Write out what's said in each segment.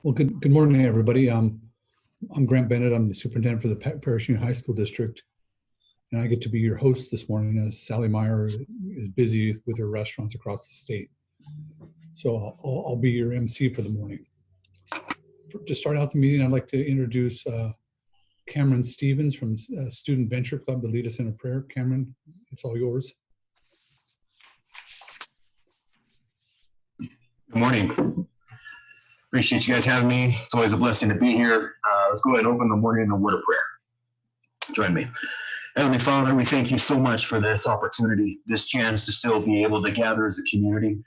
Well, good morning, everybody. I'm Grant Bennett. I'm the superintendent for the Parish Union High School District, and I get to be your host this morning as Sally Meyer is busy with her restaurants across the state. So I'll be your MC for the morning. To start out the meeting, I'd like to introduce Cameron Stevens from Student Venture Club to lead us in a prayer. Cameron, it's all yours. Good morning. Appreciate you guys having me. It's always a blessing to be here. Let's go ahead and open the morning in a word of prayer. Join me. Heavenly Father, we thank you so much for this opportunity, this chance to still be able to gather as a community.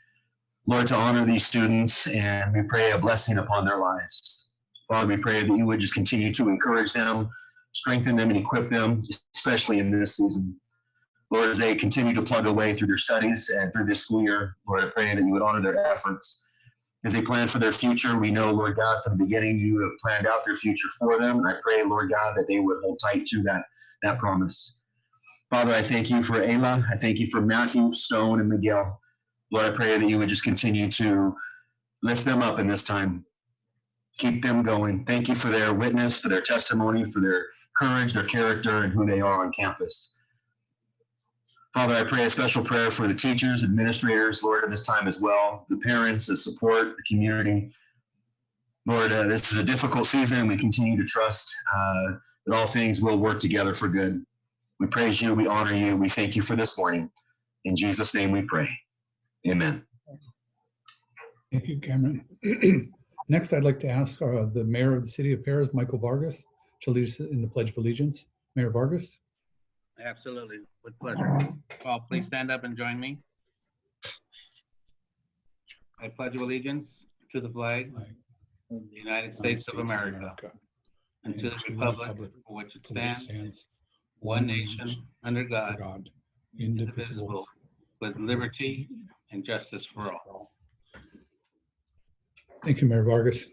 Lord, to honor these students, and we pray a blessing upon their lives. Father, we pray that you would just continue to encourage them, strengthen them, and equip them, especially in this season. Lord, as they continue to plug away through their studies and through this school year, Lord, I pray that you would honor their efforts. As they plan for their future, we know, Lord God, from the beginning, you have planned out their future for them. And I pray, Lord God, that they would hold tight to that promise. Father, I thank you for Ayla. I thank you for Matthew, Stone, and Miguel. Lord, I pray that you would just continue to lift them up in this time. Keep them going. Thank you for their witness, for their testimony, for their courage, their character, and who they are on campus. Father, I pray a special prayer for the teachers, administrators, Lord, in this time as well, the parents, the support, the community. Lord, this is a difficult season, and we continue to trust that all things will work together for good. We praise you, we honor you, we thank you for this morning. In Jesus' name we pray. Amen. Thank you, Cameron. Next, I'd like to ask the mayor of the city of Paris, Michael Vargas, to lead us in the Pledge of Allegiance. Mayor Vargas. Absolutely, with pleasure. All please stand up and join me. I pledge allegiance to the flag of the United States of America and to the republic for which it stands, one nation, under God, indivisible, with liberty and justice for all. Thank you, Mayor Vargas.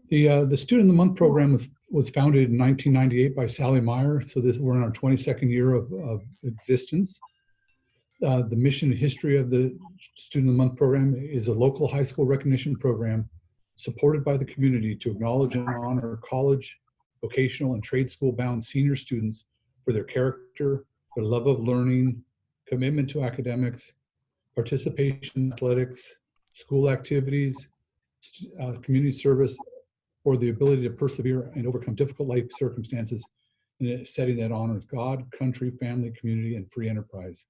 The Student of the Month program was founded in 1998 by Sally Meyer. So we're in our 22nd year of existence. The mission and history of the Student of the Month program is a local high school recognition program supported by the community to acknowledge and honor college, vocational, and trade school bound senior students for their character, their love of learning, commitment to academics, participation in athletics, school activities, community service, or the ability to persevere and overcome difficult life circumstances in a setting that honors God, country, family, community, and free enterprise.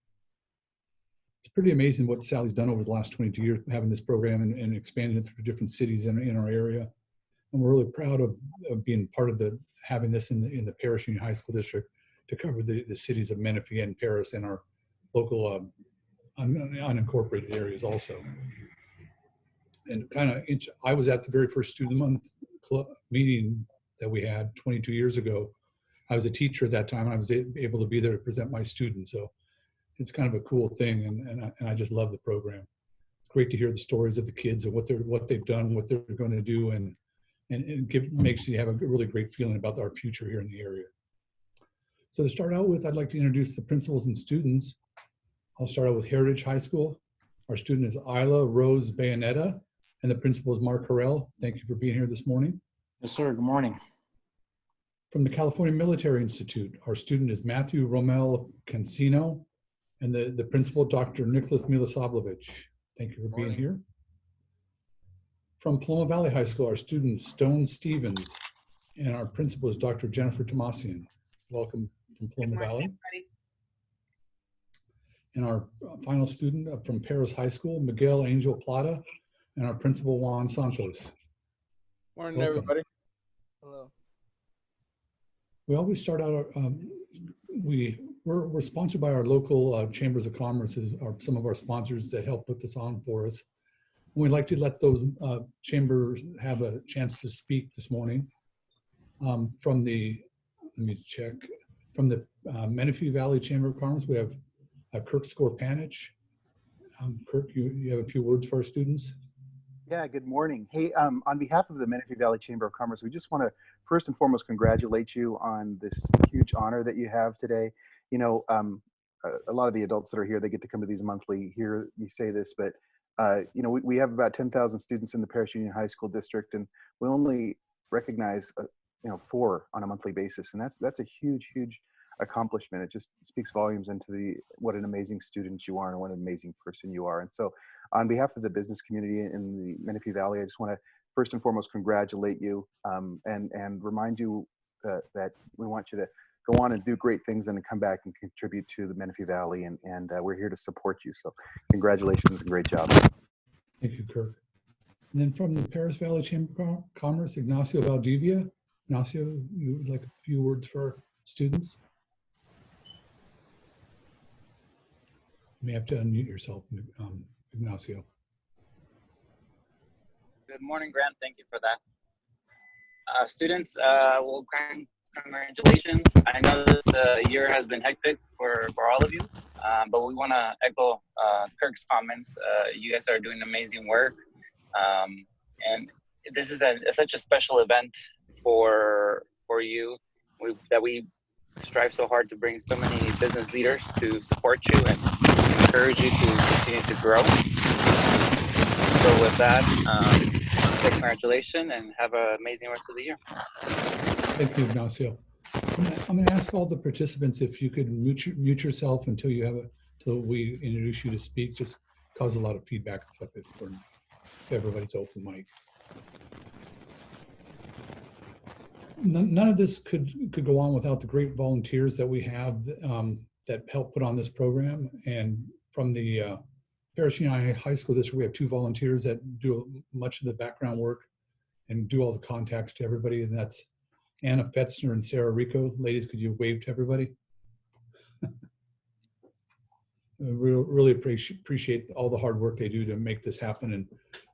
It's pretty amazing what Sally's done over the last 22 years, having this program and expanding it through different cities in our area. And we're really proud of being part of having this in the Parish Union High School District to cover the cities of Menifee and Paris and our local unincorporated areas also. And I was at the very first Student of the Month meeting that we had 22 years ago. I was a teacher at that time, and I was able to be there to present my students. So it's kind of a cool thing, and I just love the program. It's great to hear the stories of the kids and what they've done, what they're going to do, and makes you have a really great feeling about our future here in the area. So to start out with, I'd like to introduce the principals and students. I'll start out with Heritage High School. Our student is Isla Rose Bayonetta, and the principal is Mark Harrell. Thank you for being here this morning. Yes, sir. Good morning. From the California Military Institute, our student is Matthew Romel Cancino, and the principal, Dr. Nicholas Milosavljevic. Thank you for being here. From Paloma Valley High School, our student Stone Stevens, and our principal is Dr. Jennifer Thomasian. Welcome from Paloma Valley. Everybody. And our final student from Paris High School, Miguel Plata, and our principal, Juan Santos. Morning, Welcome. everybody. Hello. We always start out, we're sponsored by our local chambers of commerce, are some of our sponsors that help put this on for us. And we'd like to let those chambers have a chance to speak this morning. From the Menifee Valley Chamber of Commerce, we have Kirk Skorpanich. Kirk, you have a few words for our students? Yeah, good morning. Hey, on behalf of the Menifee Valley Chamber of Commerce, we just want to first and foremost congratulate you on this huge honor that you have today. You know, a lot of the adults that are here, they get to come to these monthly, hear me say this, but You know, we have about 10,000 students in the Paris Union High School district, and we only recognize, you know, 4 on a monthly basis. And that's a huge, huge accomplishment. It just speaks volumes into what an amazing student you are and what an amazing person you are. And so on behalf of the business community in the Menifee Valley, I just want to first and foremost congratulate you, and remind you that we want you to go on and do great things and then come back and contribute to the Menifee Valley. And we're here to support you. So congratulations and great job. Thank you, Kirk. And then from the Paris Valley Chamber of Commerce, Ignacio Valdivia. Ignacio, you would like a few words for our students? You may have to unmute yourself, Ignacio. Good morning, Grant. Thank you for that. Students, well, congratulations. I know this year has been hectic for all of you, but we want to echo Kirk's comments. You guys are doing amazing work. And this is such a special event for you that we strive so hard to bring so many business leaders to support you and encourage you to continue to grow. So with that, congratulations and have an amazing rest of the year. Thank you, Ignacio. I'm going to ask all the participants if you could mute yourself until we introduce you to speak. Just cause a lot of feedback and stuff if everybody's open mic. None of this could go on without the great volunteers that we have that help put on this program. And from the Paris Union High School District, we have 2 volunteers that do much of the background work and do all the contacts to everybody. And that's Anna Fetzner and Sarah Rico. Ladies, could you wave to everybody? We really appreciate all the hard work they do to make this happen and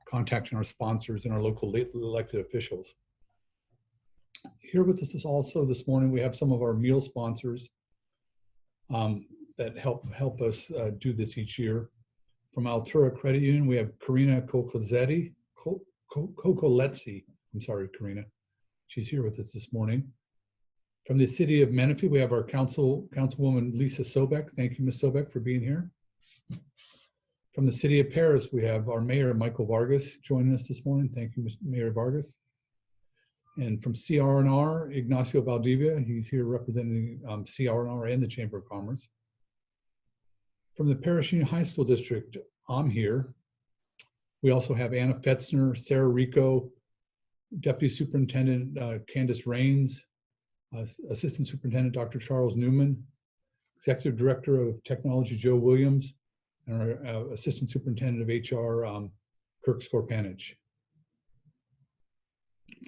contacting our sponsors and our local elected officials. Here with us also this morning, we have some of our meal sponsors that help us do this each year. From Altura Credit Union, we have Karina Cocolezzi. I'm sorry, Karina. She's here with us this morning. From the city of Menifee, we have our Councilwoman Lisa Sobek. Thank you, Ms. Sobek, for being here. From the city of Paris, we have our mayor, Michael Vargas, joining us this morning. Thank you, Mayor Vargas. And from CR&R, Ignacio Valdivia. He's here representing CR&R and the Chamber of Commerce. From the Paris Union High School District, I'm here. We also have Anna Fetzner, Sarah Rico, Deputy Superintendent Candace Rains, Assistant Superintendent Dr. Charles Newman, Executive Director of Technology Joe Williams, and our Assistant Superintendent of HR Kirk Skorpanich.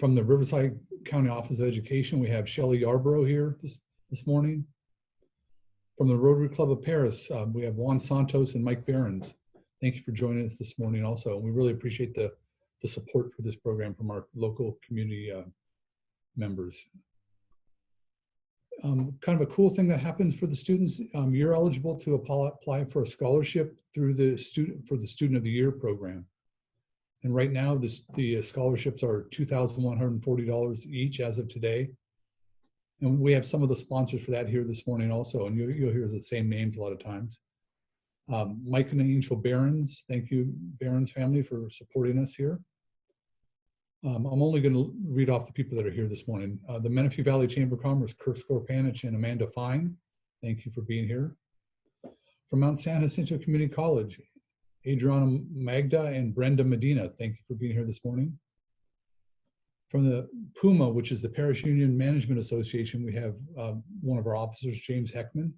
From the Riverside County Office of Education, we have Shelley Yarborough here this morning. From the Rotary Club of Paris, we have Juan Santos and Mike Behrens. Thank you for joining us this morning also. We really appreciate the support for this program from our local community members. Kind of a cool thing that happens for the students, you're eligible to apply for a scholarship through the Student of the Year program. And right now, the scholarships are $2,140 each as of today. And we have some of the sponsors for that here this morning also, and you'll hear the same names a lot of times. Mike and Angel Behrens, thank you, Behrens family, for supporting us here. I'm only going to read off the people that are here this morning. The Menifee Valley Chamber of Commerce, Kirk Skorpanich and Amanda Fine, thank you for being here. From Mount San Jacinto Community College, Adriana Magda and Brenda Medina, thank you for being here this morning. From the PUMA, which is the Paris Union Management Association, we have one of our officers, James Heckman.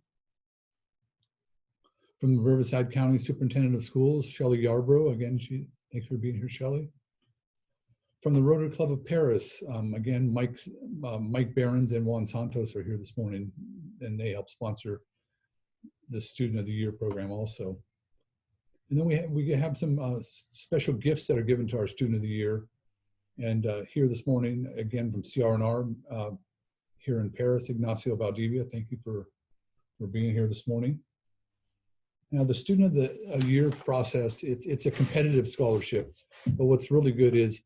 From the Riverside County Superintendent of Schools, Shelley Yarborough, again, thanks for being here, Shelley. From the Rotary Club of Paris, again, Mike Behrens and Juan Santos are here this morning, and they help sponsor the Student of the Year program also. And then we have some special gifts that are given to our Student of the Year. And here this morning, again, from CR&R here in Paris, Ignacio Valdivia, thank you for being here this morning. Now, the Student of the Year process, it's a competitive scholarship, but what's really good is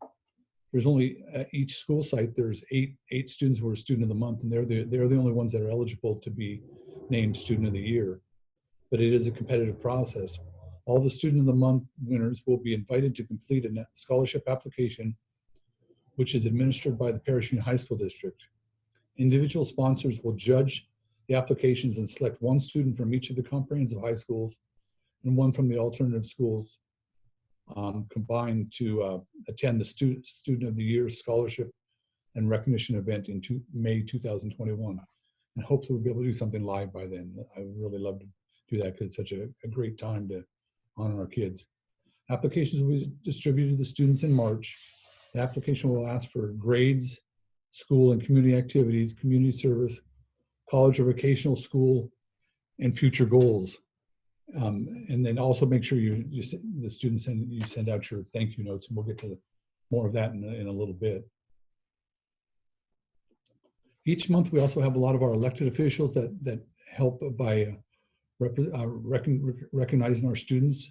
there's only each school site, there's eight students who are Student of the Month, and they're the only ones that are eligible to be named Student of the Year. But it is a competitive process. All the Student of the Month winners will be invited to complete a scholarship application, which is administered by the Parish Union High School District. Individual sponsors will judge the applications and select one student from each of the comprehensive high schools and one from the alternative schools combined to attend the Student of the Year Scholarship and Recognition event in May 2021. And hopefully we'll be able to do something live by then. I would really love to do that because it's such a great time to honor our kids. Applications will be distributed to the students in March. The application will ask for grades, school and community activities, community service, college or vocational school, and future goals. And then also make sure the students send out your thank you notes, and we'll get to more of that in a little bit. Each month, we also have a lot of our elected officials that help by recognizing our students.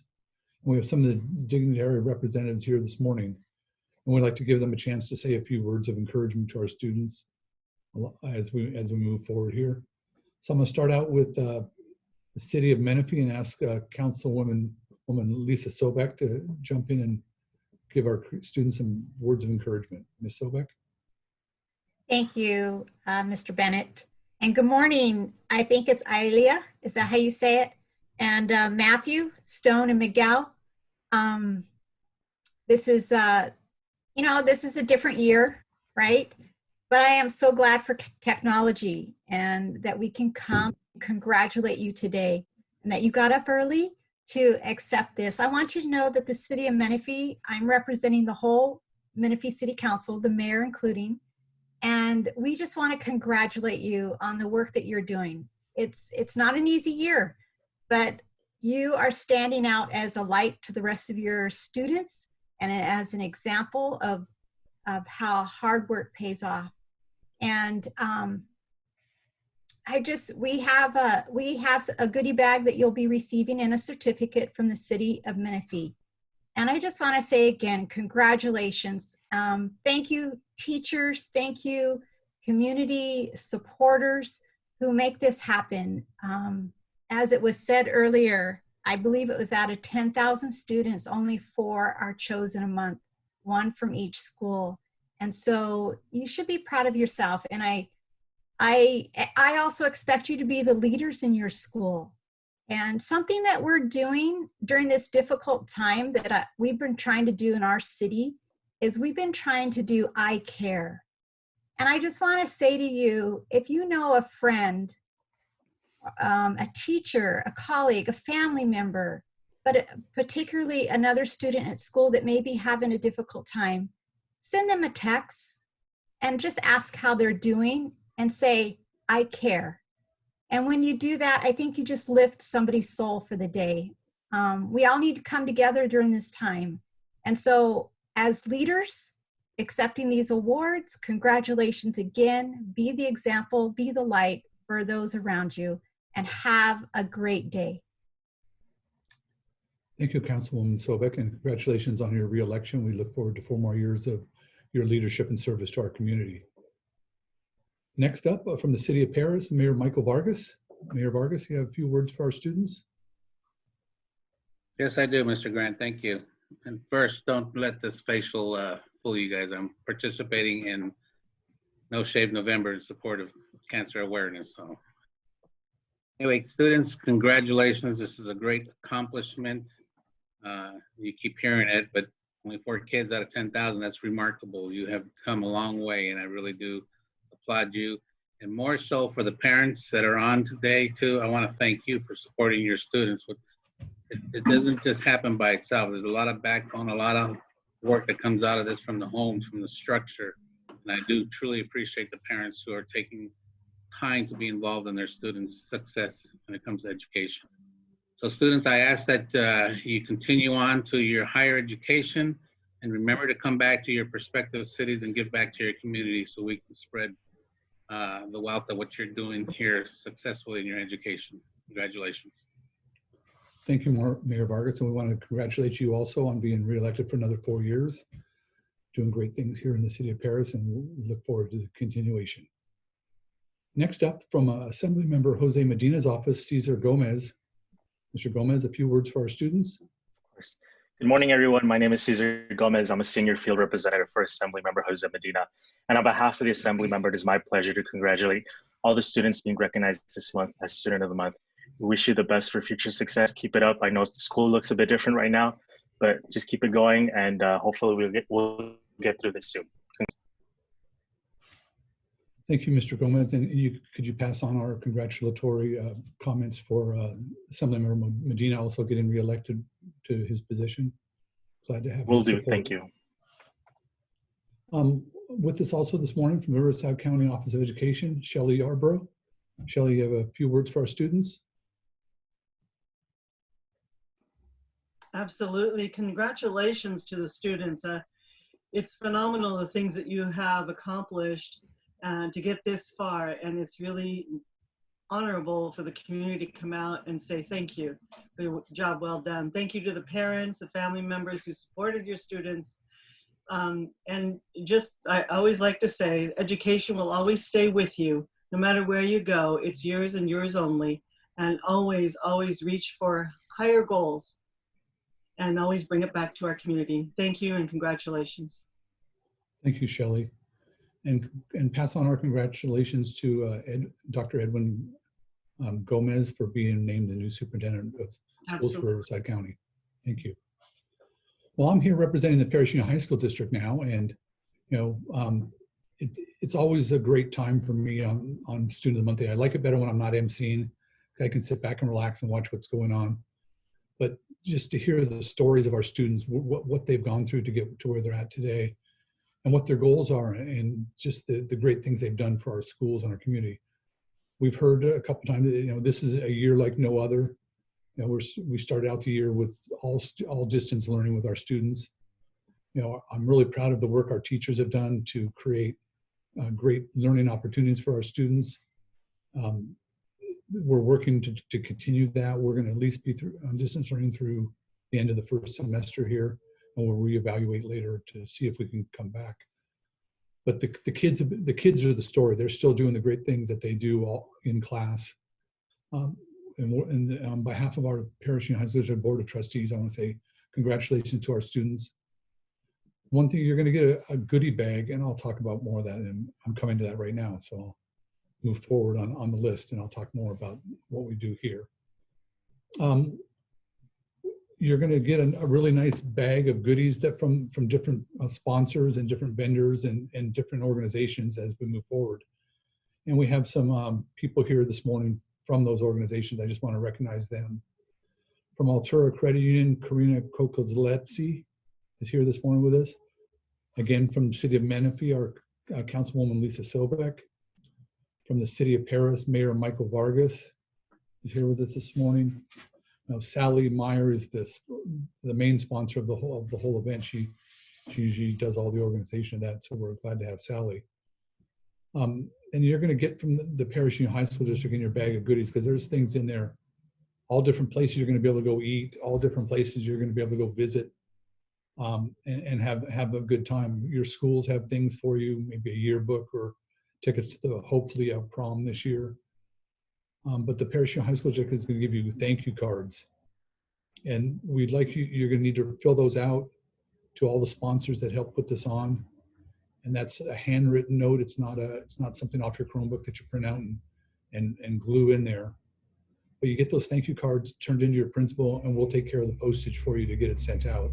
And we have some of the dignitary representatives here this morning, and we'd like to give them a chance to say a few words of encouragement to our students as we move forward here. So I'm going to start out with the City of Menifee and ask Councilwoman Lisa Sobek to jump in and give our students some words of encouragement. Ms. Sobek. Thank you, Mr. Bennett. And good morning. I think it's Isla. Is that how you say it? And Matthew, Stone, and Miguel. This is, this is a different year, right? But I am so glad for technology and that we can come congratulate you today and that you got up early to accept this. I want you to know that the City of Menifee, I'm representing the whole Menifee City Council, the mayor including, and we just want to congratulate you on the work that you're doing. It's not an easy year, but you are standing out as a light to the rest of your students and as an example of how hard work pays off. And we have a goodie bag that you'll be receiving and a certificate from the City of Menifee. And I just want to say again, congratulations. Thank you, teachers. Thank you, community supporters who make this happen. As it was said earlier, I believe it was out of 10,000 students, only 4 are chosen a month, 1 from each school. And so you should be proud of yourself. And I also expect you to be the leaders in your school. And something that we're doing during this difficult time that we've been trying to do in our city is we've been trying to do I Care. And I just want to say to you, if you know a friend, a teacher, a colleague, a family member, but particularly another student at school that may be having a difficult time, send them a text and just ask how they're doing and say, I care. And when you do that, I think you just lift somebody's soul for the day. We all need to come together during this time. And so as leaders accepting these awards, congratulations again. Be the example, be the light for those around you, and have a great day. Thank you, Councilwoman Sobek, and congratulations on your re-election. We look forward to 4 more years of your leadership and service to our community. Next up, from the City of Paris, Mayor Michael Vargas. Mayor Vargas, you have a few words for our students? Yes, I do, Mr. Grant. Thank you. And first, don't let this facial fool you guys. I'm participating in No Shave November in support of cancer awareness. So anyway, students, congratulations. This is a great accomplishment. You keep hearing it, but only 4 kids out of 10,000, that's remarkable. You have come a long way, and I really do applaud you. And more so for the parents that are on today too, I want to thank you for supporting your students. It doesn't just happen by itself. There's a lot of backbone, a lot of work that comes out of this from the homes, from the structure. And I do truly appreciate the parents who are taking time to be involved in their students' success when it comes to education. So students, I ask that you continue on to your higher education and remember to come back to your prospective cities and give back to your community so we can spread the wealth of what you're doing here successfully in your education. Congratulations. Thank you, Mayor Vargas, and we want to congratulate you also on being reelected for another 4 years, doing great things here in the City of Paris, and we look forward to the continuation. Next up, from Assembly Member Jose Medina's office, Cesar Gomez. Mr. Gomez, a few words for our students. Of course. Good morning, everyone. My name is Cesar Gomez. I'm a senior field representative for Assembly Member Jose Medina. And on behalf of the Assembly Member, it is my pleasure to congratulate all the students being recognized this month as Student of the Month. We wish you the best for future success. Keep it up. I know the school looks a bit different right now, but just keep it going, and hopefully we'll get through this soon. Thank you, Mr. Gomez. And could you pass on our congratulatory comments for Assemblymember Medina also getting reelected to his position? Glad to have Will his do. support. Thank you. With us also this morning from the Riverside County Office of Education, Shelley Yarborough. Shelley, you have a few words for our students? Absolutely. Congratulations to the students. It's phenomenal the things that you have accomplished to get this far, and it's really honorable for the community to come out and say thank you for your job well done. Thank you to the parents, the family members who supported your students. And just, I always like to say, education will always stay with you no matter where you go. It's yours and yours only, and always, always reach for higher goals and always bring it back to our community. Thank you and congratulations. Thank you, Shelley. And pass on our congratulations to Dr. Edwin Gomez for being named the new superintendent of schools for Riverside County. Thank you. Well, I'm here representing the Parish Union High School District now, and it's always a great time for me on Student of the Month Day. I like it better when I'm not emceeing. I can sit back and relax and watch what's going on. But just to hear the stories of our students, what they've gone through to get to where they're at today, and what their goals are, and just the great things they've done for our schools and our community. We've heard a couple times, this is a year like no other. We started out the year with all distance learning with our students. I'm really proud of the work our teachers have done to create great learning opportunities for our students. We're working to continue that. We're going to at least be on distance learning through the end of the first semester here, and we'll reevaluate later to see if we can come back. But the kids are the story. They're still doing the great things that they do all in class. And on behalf of our Parish Union High School Board of Trustees, I want to say congratulations to our students. One thing, you're going to get a goodie bag, and I'll talk about more of that, and I'm coming to that right now. So I'll move forward on the list, and I'll talk more about what we do here. You're going to get a really nice bag of goodies that from different sponsors and different vendors and different organizations as we move forward. And we have some people here this morning from those organizations. I just want to recognize them. From Altura Credit Union, Karina Kokozletsi is here this morning with us. Again, from the city of Menifee, our Councilwoman Lisa Sobek. From the city of Paris, Mayor Michael Vargas is here with us this morning. Now, Sally Meyer is the main sponsor of the whole event. She usually does all the organization of that, so we're glad to have Sally. And you're going to get from the Parish Union High School District in your bag of goodies, because there's things in there, all different places you're going to be able to go eat, all different places you're going to be able to go visit, and have a good time. Your schools have things for you, maybe a yearbook or tickets to hopefully a prom this year. But the Parish Union High School District is going to give you thank you cards. And we'd like you're going to need to fill those out to all the sponsors that help put this on. And that's a handwritten note. It's not something off your Chromebook that you print out and glue in there. But you get those thank you cards turned into your principal, and we'll take care of the postage for you to get it sent out.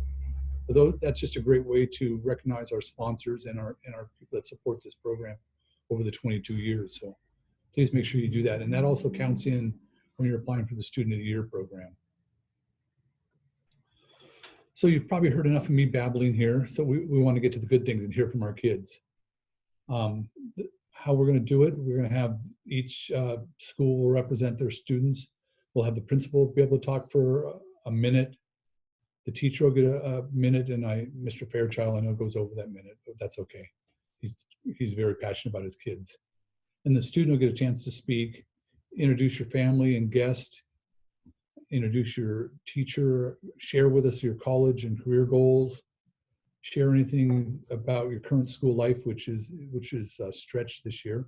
But that's just a great way to recognize our sponsors and our people that support this program over the 22 years. So please make sure you do that. And that also counts in when you're applying for the Student of the Year program. So you've probably heard enough of me babbling here. So we want to get to the good things and hear from our kids. How we're going to do it, we're going to have each school will represent their students. We'll have the principal be able to talk for a minute. The teacher will get a minute, and Mr. Fairchild, I know, goes over that minute, but that's okay. He's very passionate about his kids. And the student will get a chance to speak, introduce your family and guest, introduce your teacher, share with us your college and career goals, share anything about your current school life, which is stretched this year.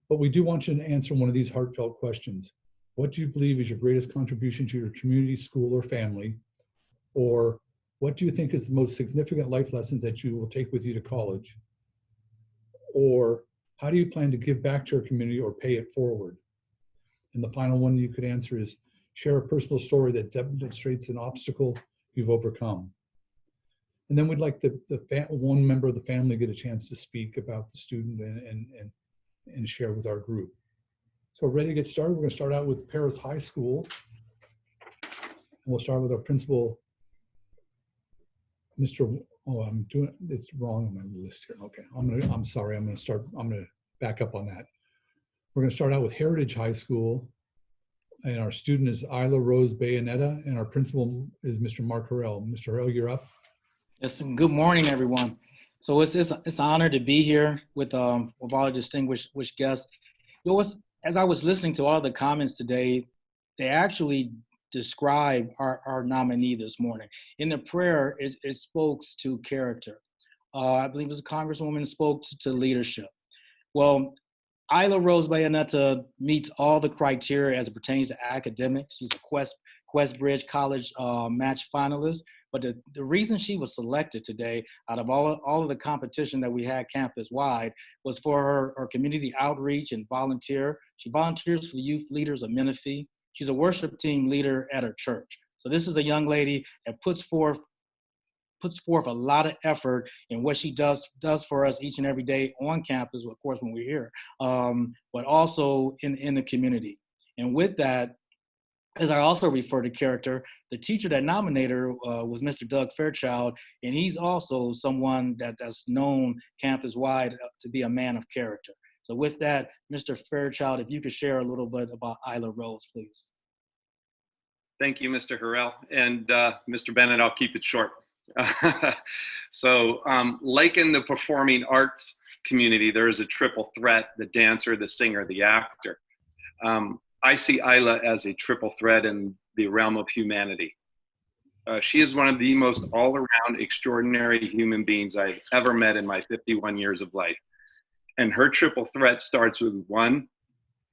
But we do want you to answer one of these heartfelt questions. What do you believe is your greatest contribution to your community, school, or family? Or what do you think is the most significant life lessons that you will take with you to college? Or how do you plan to give back to your community or pay it forward? And the final one you could answer is share a personal story that demonstrates an obstacle you've overcome. And then we'd like one member of the family get a chance to speak about the student and share with our group. So we're ready to get started. We're going to start out with Paris High School. And we'll start with our principal, Mr. Oh, I'm doing it's wrong on my list here. Okay, I'm sorry. I'm going to back up on that. We're going to start out with Heritage High School. And our student is Isla Rose Bayonetta, and our principal is Mr. Mark Harrell. Mr. Harrell, you're up. Yes, good morning, everyone. So it's an honor to be here with all the distinguished guests. As I was listening to all the comments today, they actually describe our nominee this morning. In the prayer, it spoke to character. I believe it was a congresswoman spoke to leadership. Well, Isla Rose Bayonetta meets all the criteria as it pertains to academics. She's a Questbridge College match finalist. But the reason she was selected today out of all of the competition that we had campus-wide was for her community outreach and volunteer. She volunteers for the youth leaders of Menifee. She's a worship team leader at her church. So this is a young lady that puts forth a lot of effort in what she does for us each and every day on campus, of course, when we're here, but also in the community. And with that, as I also refer to character, the teacher that nominated her was Mr. Doug Fairchild, and he's also someone that's known campus-wide to be a man of character. So with that, Mr. Fairchild, if you could share a little bit about Isla Rose, please. Thank you, Mr. Harrell. And Mr. Bennett, I'll keep it short. So like in the performing arts community, there is a triple threat: the dancer, the singer, the actor. I see Isla as a triple threat in the realm of humanity. She is one of the most all-around extraordinary human beings I've ever met in my 51 years of life. And her triple threat starts with one,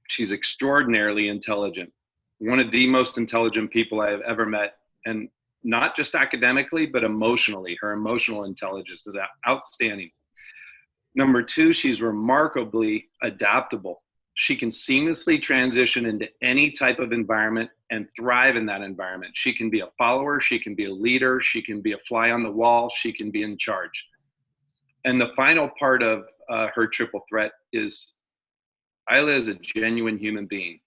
she's extraordinarily intelligent. One of the most intelligent people I have ever met, and not just academically, but emotionally. Her emotional intelligence is outstanding. Number two, she's remarkably adaptable. She can seamlessly transition into any type of environment and thrive in that environment. She can be a follower, she can be a leader, she can be a fly on the wall, she can be in charge. And the final part of her triple threat is Isla is a genuine human being.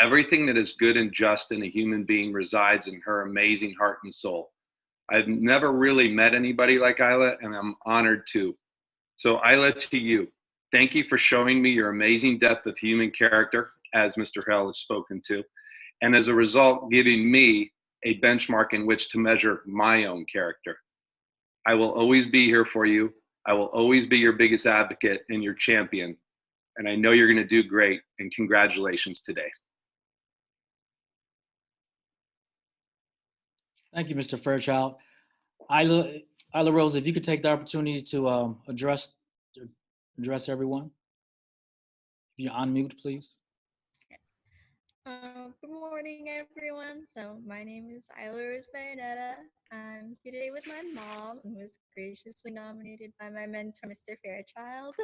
Everything that is good and just in a human being resides in her amazing heart and soul. I've never really met anybody like Isla, and I'm honored to. So Isla, to you, thank you for showing me your amazing depth of human character, as Mr. Hell has spoken to, and as a result, giving me a benchmark in which to measure my own character. I will always be here for you. I will always be your biggest advocate and your champion. And I know you're going to do great, and congratulations today. Thank you, Mr. Fairchild. Isla Rose, if you could take the opportunity to address everyone. If you unmute, please. Good morning, everyone. So my name is Isla Rose Bayonetta. I'm here today with my mom, who was graciously nominated by my mentor, Mr. Fairchild.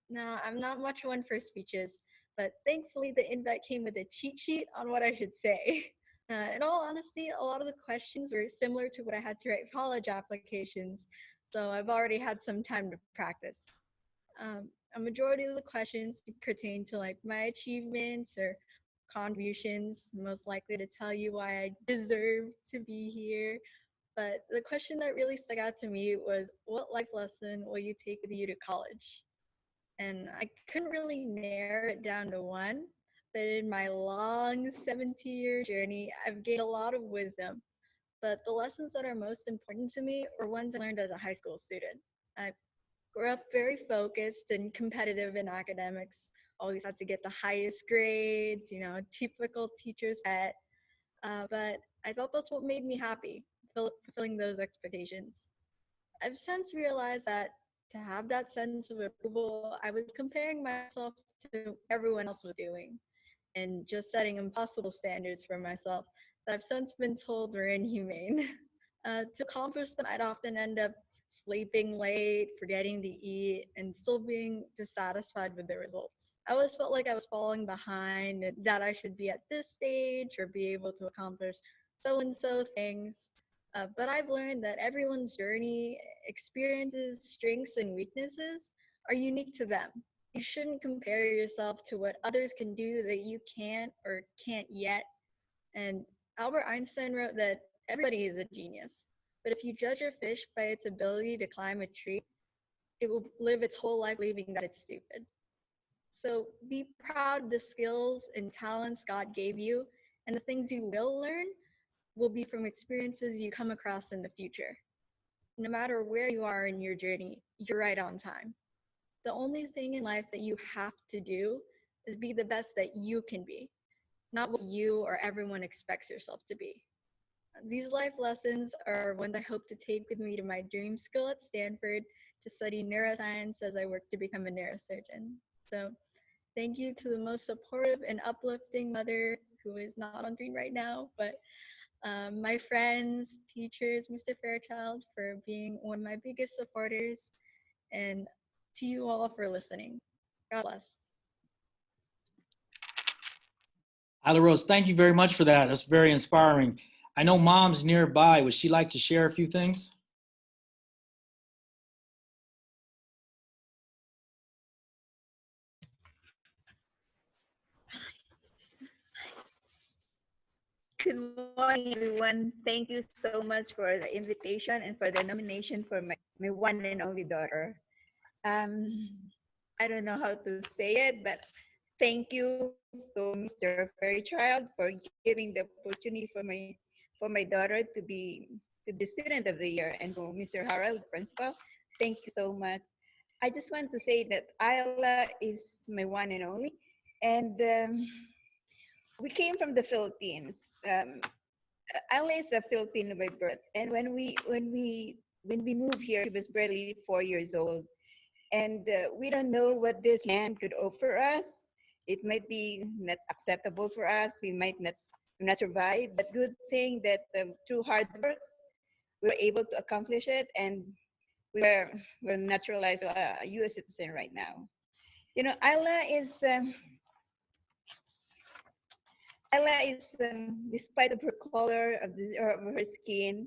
Now, I'm not much one for speeches, but thankfully the invite came with a cheat sheet on what I should say. In all honesty, a lot of the questions were similar to what I had to write college applications, so I've already had some time to practice. A majority of the questions pertain to like my achievements or contributions, most likely to tell you why I deserve to be here. But the question that really stuck out to me was, what life lesson will you take with you to college? And I couldn't really narrow it down to one, but in my long 17-year journey, I've gained a lot of wisdom. But the lessons that are most important to me were ones I learned as a high school student. I grew up very focused and competitive in academics, always had to get the highest grades, typical teacher's pet. But I thought that's what made me happy, fulfilling those expectations. I've since realized that to have that sense of approval, I was comparing myself to everyone else was doing. and just setting impossible standards for myself that I've since been told were inhumane. To accomplish them, I'd often end up sleeping late, forgetting to eat, and still being dissatisfied with the results. I always felt like I was falling behind and that I should be at this stage or be able to accomplish so and so things. But I've learned that everyone's journey, experiences, strengths, and weaknesses are unique to them. You shouldn't compare yourself to what others can do that you can't or can't yet. And Albert Einstein wrote that everybody is a genius. But if you judge a fish by its ability to climb a tree, it will live its whole life believing that it's stupid. So be proud of the skills and talents God gave you, and the things you will learn will be from experiences you come across in the future. No matter where you are in your journey, you're right on time. The only thing in life that you have to do is be the best that you can be, not what you or everyone expects yourself to be. These life lessons are ones I hope to take with me to my dream school at Stanford to study neuroscience as I work to become a neurosurgeon. So thank you to the most supportive and uplifting mother who is not on screen right now, but my friends, teachers, Mr. Fairchild for being one of my biggest supporters, and to you all for listening. God bless. Isla Rose, thank you very much for that. That's very inspiring. I know Mom's nearby. Would she like to share a few things? Good morning, everyone. Thank you so much for the invitation and for the nomination for my one and only daughter. I don't know how to say it, but thank you to Mr. Fairchild for giving the opportunity for my daughter to be the student of the year, and to Mr. Harold, principal. Thank you so much. I just want to say that Isla is my one and only, and we came from the Philippines. Isla is a Filipino by birth, and when we moved here, she was barely 4 years old, and we don't know what this land could offer us. It might be not acceptable for us. We might not survive. But good thing that through hard work, we were able to accomplish it, and we're naturalized a U.S. citizen right now. You know, Isla is, despite of her color of her skin,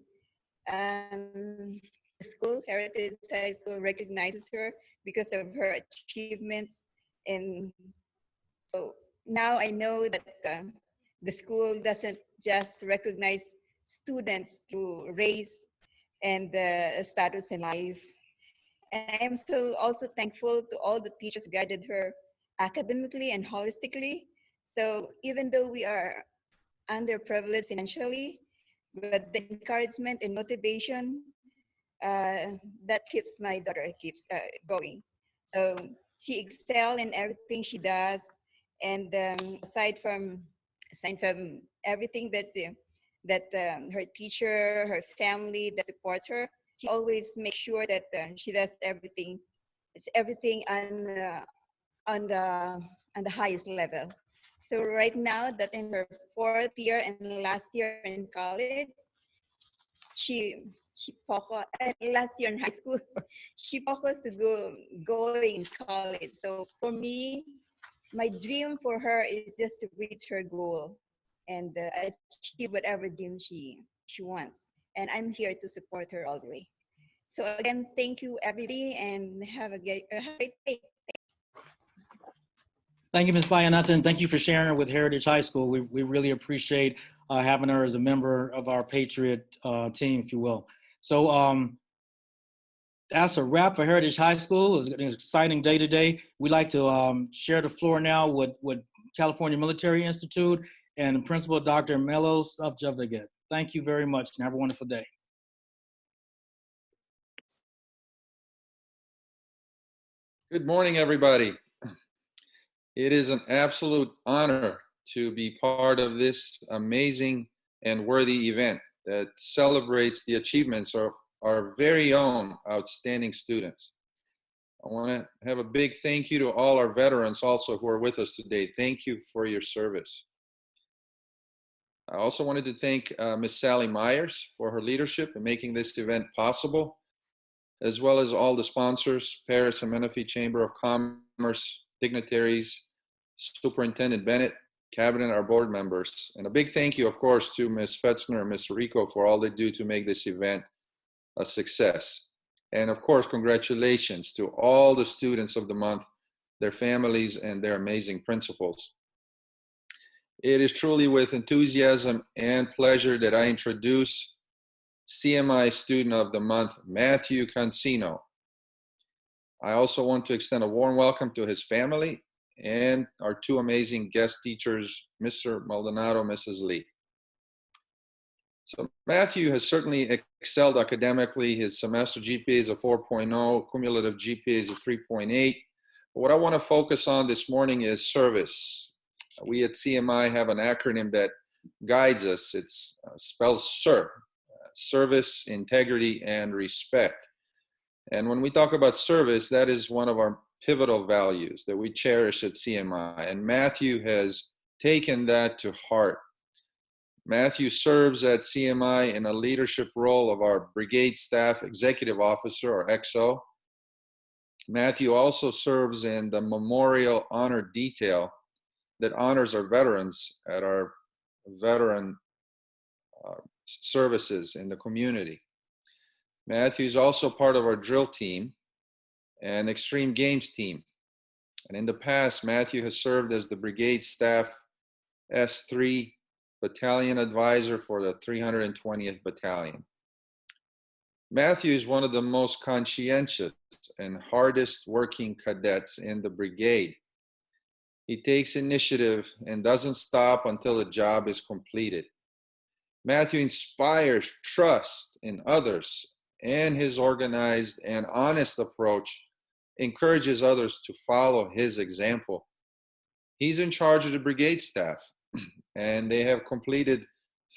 the school, Heritage High School, recognizes her because of her achievements. And so now I know that the school doesn't just recognize students through race and status in life. And I am so also thankful to all the teachers who guided her academically and holistically. So even though we are underprivileged financially, but the encouragement and motivation that keeps my daughter going. So she excels in everything she does, and aside from everything that her teacher, her family that supports her, she always makes sure that she does everything. It's everything on the highest level. So right now that in her 4th year and last year in college, she focused last year in high school. She focused to going in college. So for me, my dream for her is just to reach her goal and achieve whatever dream she wants. And I'm here to support her all the way. So again, thank you everybody, and have a great day. Thank you, Ms. Bayanata, and thank you for sharing her with Heritage High School. We really appreciate having her as a member of our Patriot team, if you will. So that's a wrap for Heritage High School. It was an exciting day today. We'd like to share the floor now with California Military Institute and Principal Dr. Melos Javdagat. Thank you very much, and have a wonderful day. Good morning, everybody. It is an absolute honor to be part of this amazing and worthy event that celebrates the achievements of our very own outstanding students. I want to have a big thank you to all our veterans also who are with us today. Thank you for your service. I also wanted to thank Ms. Sally Myers for her leadership in making this event possible, as well as all the sponsors, Paris and Menifee Chamber of Commerce, dignitaries, Superintendent Bennett, Cabinet, our board members. And a big thank you, of course, to Ms. Fetzner and Ms. Rico for all they do to make this event a success. And of course, congratulations to all the students of the month, their families, and their amazing principals. It is truly with enthusiasm and pleasure that I introduce CMI Student of the Month, Matthew Cancino. I also want to extend a warm welcome to his family and our two amazing guest teachers, Mr. Maldonado, Mrs. Lee. So Matthew has certainly excelled academically. His semester GPA is a 4.0, cumulative GPA is a 3.8. But what I want to focus on this morning is service. We at CMI have an acronym that guides us. It spells SIR, service, integrity, and respect. And when we talk about service, that is one of our pivotal values that we cherish at CMI. And Matthew has taken that to heart. Matthew serves at CMI in a leadership role of our Brigade Staff Executive Officer, or XO. Matthew also serves in the Memorial Honor Detail that honors our veterans at our veteran services in the community. Matthew is also part of our drill team and extreme games team. And in the past, Matthew has served as the Brigade Staff S3 Battalion Advisor for the 320th Battalion. Matthew is one of the most conscientious and hardest working cadets in the brigade. He takes initiative and doesn't stop until the job is completed. Matthew inspires trust in others, and his organized and honest approach encourages others to follow his example. He's in charge of the brigade staff, and they have completed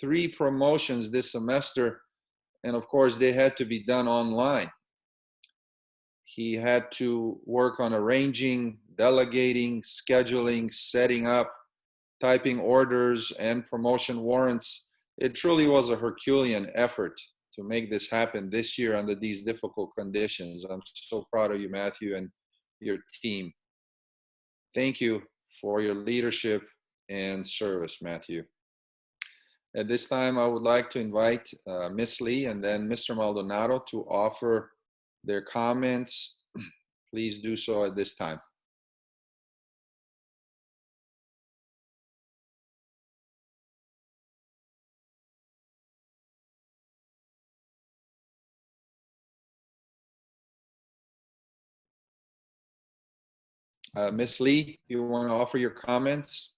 3 promotions this semester, and of course they had to be done online. He had to work on arranging, delegating, scheduling, setting up, typing orders, and promotion warrants. It truly was a Herculean effort to make this happen this year under these difficult conditions. I'm so proud of you, Matthew, and your team. Thank you for your leadership and service, Matthew. At this time, I would like to invite Ms. Lee and then Mr. Maldonado to offer their comments. Please do so at this time. Ms. Lee, you want to offer your comments?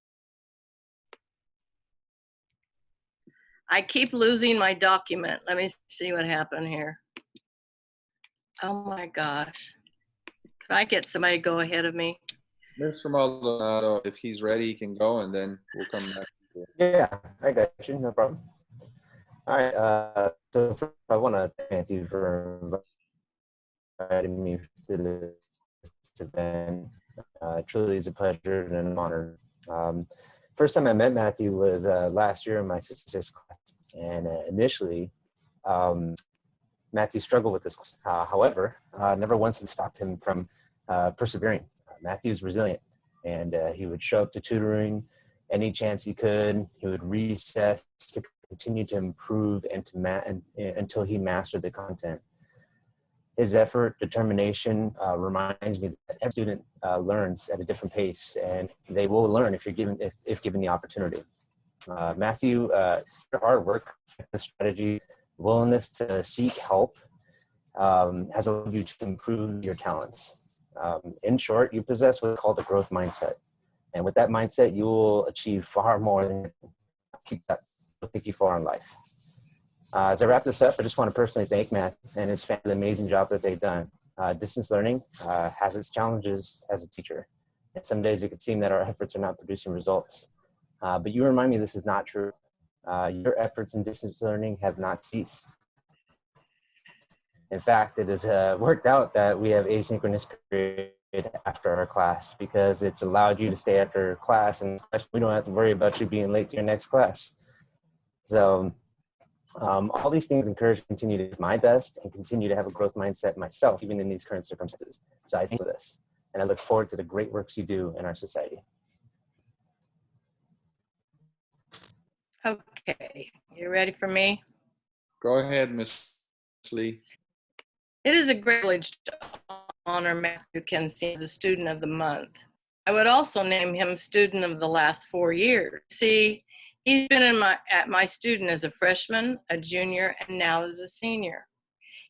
I keep losing my document. Let me see what happened here. Oh my gosh. Can I get somebody to go ahead of me? Mr. Maldonado, if he's ready, he can go, and then we'll come back. Yeah, I got you, no problem. All right, so first I want to thank you for inviting me to this event. Truly is a pleasure and an honor. First time I met Matthew was last year in my statistics class, and initially, Matthew struggled with this. However, never once it stopped him from persevering. Matthew's resilient, and he would show up to tutoring any chance he could. He would recess to continue to improve and until he mastered the content. His effort, determination reminds me that every student learns at a different pace, and they will learn if given the opportunity. Matthew, your hard work, strategy, willingness to seek help has allowed you to improve your talents. In short, you possess what's called a growth mindset. And with that mindset, you will achieve far more than will take you far in life. As I wrap this up, I just want to personally thank Matt and his family for the amazing job that they've done. Distance learning has its challenges as a teacher. And some days it could seem that our efforts are not producing results. But you remind me this is not true. Your efforts in distance learning have not ceased. In fact, it has worked out that we have asynchronous period after our class because it's allowed you to stay after class and we don't have to worry about you being late to your next class. So all these things encourage me to continue to do my best and continue to have a growth mindset myself, even in these current circumstances. So I thank you for this, and I look forward to the great works you do in our society. Okay, you ready for me? Go ahead, Ms. Lee. It is a great privilege to honor Matthew Kensi as a student of the month. I would also name him student of the last 4 years. See, he's been at my student as a freshman, a junior, and now as a senior.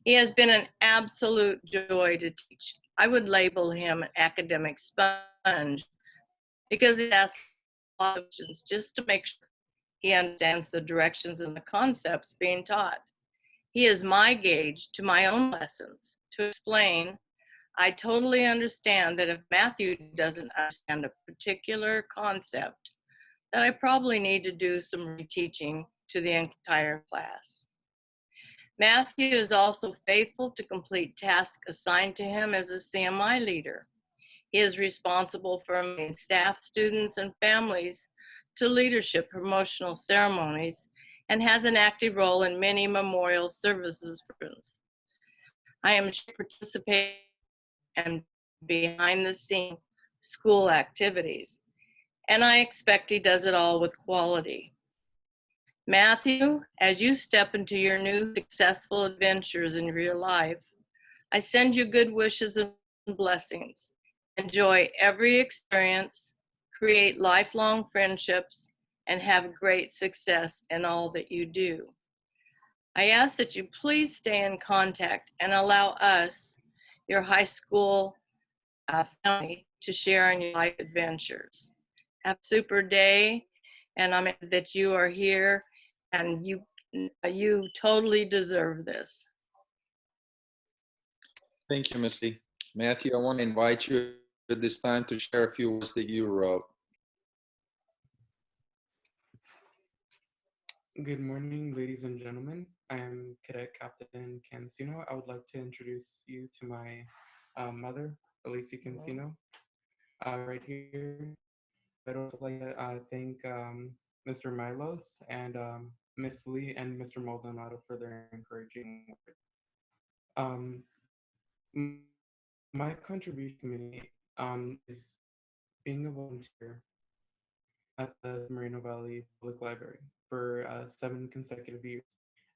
He has been an absolute joy to teach. I would label him an academic sponge because he asks questions just to make sure he understands the directions and the concepts being taught. He is my gauge to my own lessons to explain. I totally understand that if Matthew doesn't understand a particular concept, that I probably need to do some reteaching to the entire class. Matthew is also faithful to complete tasks assigned to him as a CMI leader. He is responsible for moving staff, students, and families to leadership promotional ceremonies and has an active role in many memorial services for students. I am participating and behind the scene school activities, and I expect he does it all with quality. Matthew, as you step into your new successful adventures in real life, I send you good wishes and blessings. Enjoy every experience, create lifelong friendships, and have great success in all that you do. I ask that you please stay in contact and allow us, your high school family, to share in your life adventures. Have a super day, and I'm glad that you are here, and you totally deserve this. Thank you, Ms. Lee. Matthew, I want to invite you at this time to share a few words that you wrote. Good morning, ladies and gentlemen. I am Cadet Captain Cancino. I would like to introduce you to my mother, Alicia Cancino, right here. I'd also like to thank Mr. Milos and Miss Lee and Mr. Maldonado for their encouraging words. My contribution community is being a volunteer at the Moreno Valley Public Library for 7 consecutive years,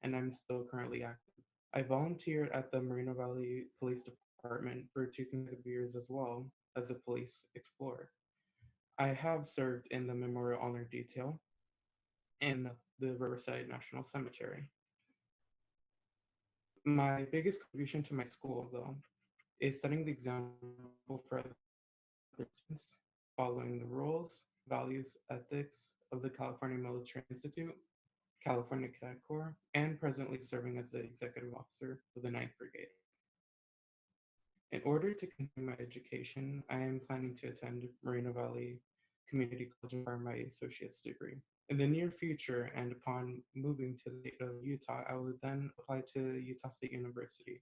and I'm still currently active. I volunteered at the Moreno Valley Police Department for 2 consecutive years as well as a police explorer. I have served in the Memorial Honor Detail in the Riverside National Cemetery. My biggest contribution to my school, though, is setting the example for other students, following the rules, values, ethics of the California Military Institute, California Cadet Corps, and presently serving as the executive officer of the 9th Brigade. In order to continue my education, I am planning to attend Moreno Valley Community College and earn my associate's degree. In the near future, and upon moving to the state of Utah, I will then apply to Utah State University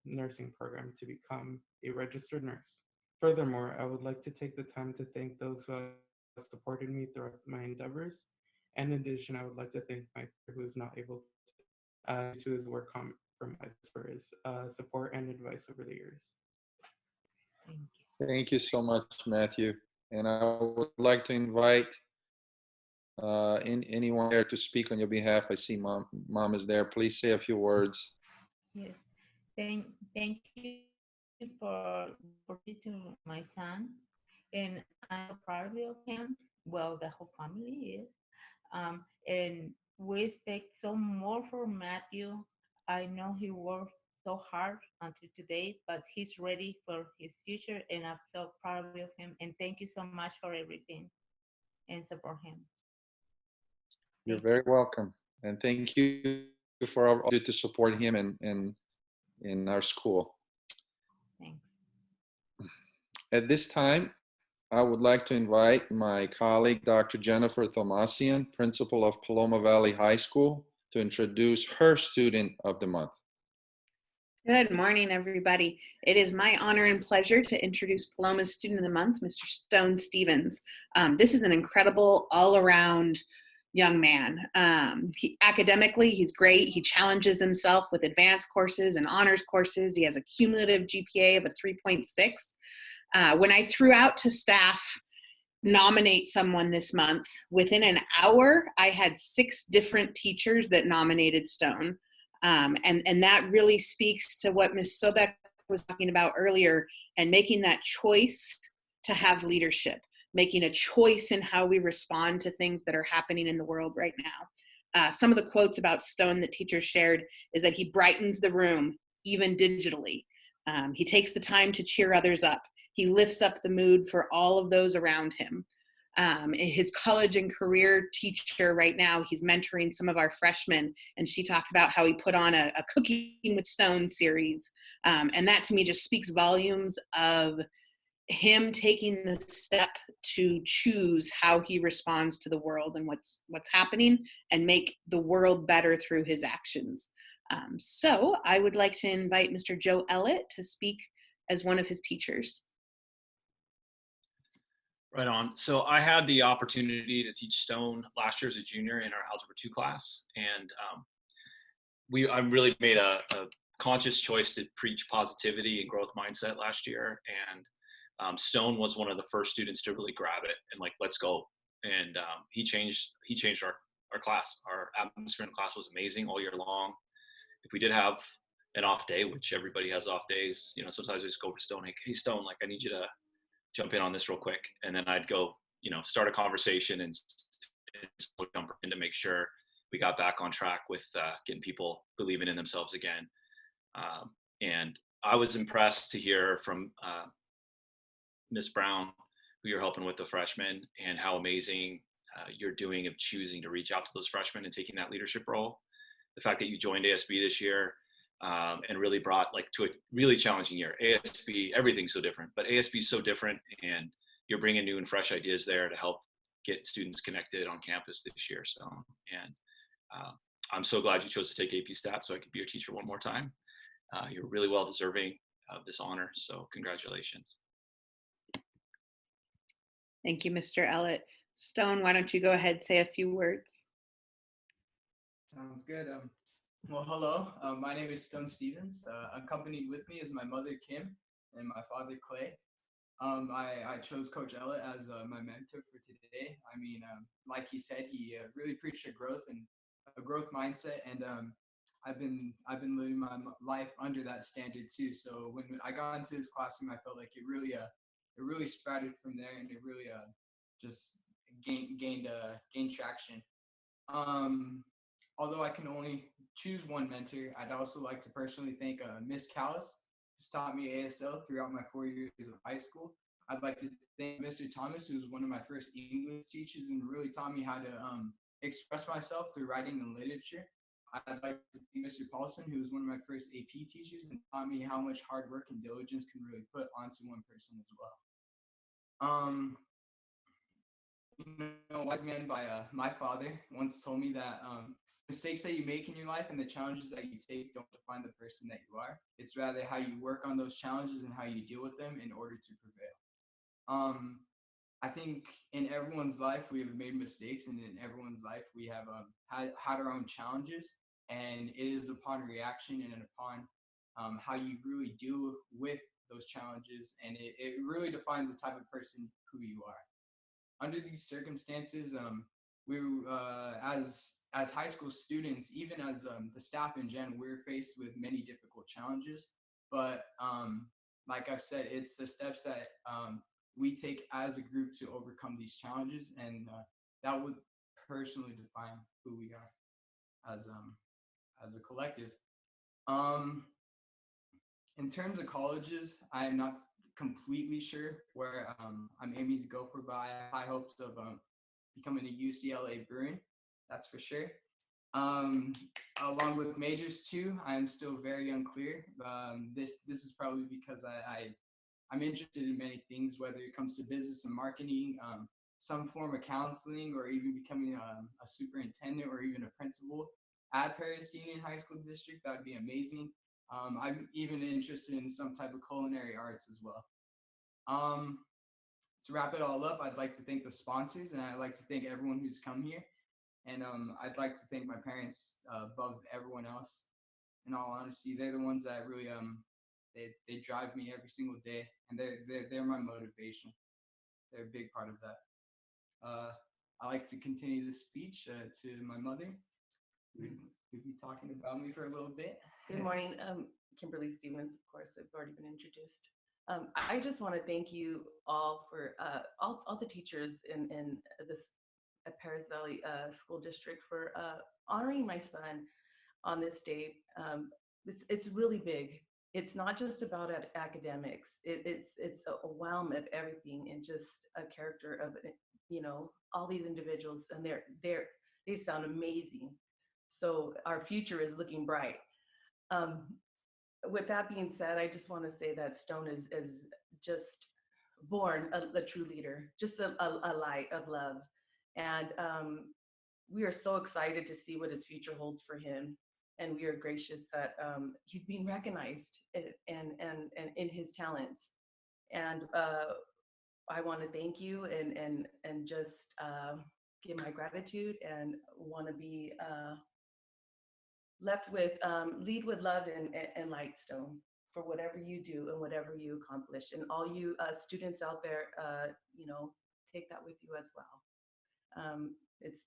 nursing program to become a registered nurse. Furthermore, I would like to take the time to thank those who have supported me throughout my endeavors. And in addition, I would like to thank my father, who is not able to, due to his work compromise, for his support and advice over the years. Thank you so much, Matthew. And I would like to invite anyone there to speak on your behalf. I see mom is there. Please say a few words. Yes, thank you for to my son, and I'm proud of him. Well, the whole family is, and we expect so more from Matthew. I know he worked so hard until today, but he's ready for his future, and I'm so proud of him. And thank you so much for everything, and support him. You're very welcome, and thank you for all you to support him in our school. Thanks. At this time, I would like to invite my colleague, Dr. Jennifer Thomasian, principal of Paloma Valley High School, to introduce her student of the month. Good morning, everybody. It is my honor and pleasure to introduce Paloma's Student of the Month, Mr. Stone Stevens. This is an incredible all-around young man. Academically, he's great. He challenges himself with advanced courses and honors courses. He has a cumulative GPA of a 3.6. When I threw out to staff, nominate someone this month, within an hour, I had 6 different teachers that nominated Stone. And that really speaks to what Ms. Sobek was talking about earlier, and making that choice to have leadership, making a choice in how we respond to things that are happening in the world right now. Some of the quotes about Stone that teachers shared is that he brightens the room, even digitally. He takes the time to cheer others up. He lifts up the mood for all of those around him. His college and career teacher right now, he's mentoring some of our freshmen, and she talked about how he put on a Cooking with Stone series. And that to me just speaks volumes of him taking the step to choose how he responds to the world and what's happening, and make the world better through his actions. So I would like to invite Mr. Joe Elliott to speak as one of his teachers. Right on. So I had the opportunity to teach Stone last year as a junior in our Algebra 2 class. And I really made a conscious choice to preach positivity and growth mindset last year. And Stone was one of the first students to really grab it and like, let's go. And he changed our class. Our atmosphere in class was amazing all year long. If we did have an off day, which everybody has off days, you know, sometimes I just go over to Stone, like, hey Stone, like I need you to jump in on this real quick. And then I'd go, you know, start a conversation and jump in to make sure we got back on track with getting people believing in themselves again. And I was impressed to hear from Miss Brown, who you're helping with the freshmen, and how amazing you're doing of choosing to reach out to those freshmen and taking that leadership role. The fact that you joined ASB this year and really brought like to a really challenging year. ASB, everything's so different, but ASB is so different, and you're bringing new and fresh ideas there to help get students connected on campus this year. So, and I'm so glad you chose to take AP Stats so I could be your teacher one more time. You're really well deserving of this honor, so congratulations. Thank you, Mr. Elliott. Stone, why don't you go ahead, say a few words? Sounds good. Well, hello. My name is Stone Stevens. Accompanied with me is my mother, Kim, and my father, Clay. I chose Coach Elliott as my mentor for today. I mean, like he said, he really preached a growth mindset, and I've been living my life under that standard too. So when I got into this classroom, I felt like it really sprouted from there, and it really just gained traction. Although I can only choose one mentor, I'd also like to personally thank Miss Callis, who's taught me ASL throughout my 4 years of high school. I'd like to thank Mr. Thomas, who was one of my first English teachers and really taught me how to express myself through writing and literature. I'd like to thank Mr. Paulson, who was one of my first AP teachers and taught me how much hard work and diligence can really put onto one person as well. A wise man by my father once told me that mistakes that you make in your life and the challenges that you take don't define the person that you are. It's rather how you work on those challenges and how you deal with them in order to prevail. I think in everyone's life we have made mistakes, and in everyone's life we have had our own challenges, and it is upon reaction and upon how you really deal with those challenges, and it really defines the type of person who you are. Under these circumstances, we as high school students, even as the staff in general, we're faced with many difficult challenges. But like I've said, it's the steps that we take as a group to overcome these challenges, and that would personally define who we are as a collective. In terms of colleges, I am not completely sure where I'm aiming to go for, but I have high hopes of becoming a UCLA Bruin, that's for sure. Along with majors too, I'm still very unclear. This is probably because I'm interested in many things, whether it comes to business and marketing, some form of counseling, or even becoming a superintendent or even a principal at Paris Union High School District. That would be amazing. I'm even interested in some type of culinary arts as well. To wrap it all up, I'd like to thank the sponsors, and I'd like to thank everyone who's come here. And I'd like to thank my parents above everyone else. In all honesty, they're the ones that really they drive me every single day, and they're my motivation. They're a big part of that. I like to continue this speech to my mother, who'd be talking about me for a little bit. Good morning, Kimberly Stevens. Of course, I've already been introduced. I just want to thank you all for all the teachers in this at Paris Valley School District for honoring my son on this date. It's really big. It's not just about academics. It's a whelm of everything, and just a character of, you know, all these individuals, and they sound amazing. So our future is looking bright. With that being said, I just want to say that Stone is just born a true leader, just a light of love. And we are so excited to see what his future holds for him. And we are gracious that he's being recognized and in his talents. And I want to thank you and just give my gratitude, and want to be left with lead with love and light, Stone, for whatever you do and whatever you accomplish. And all you students out there, you know, take that with you as well.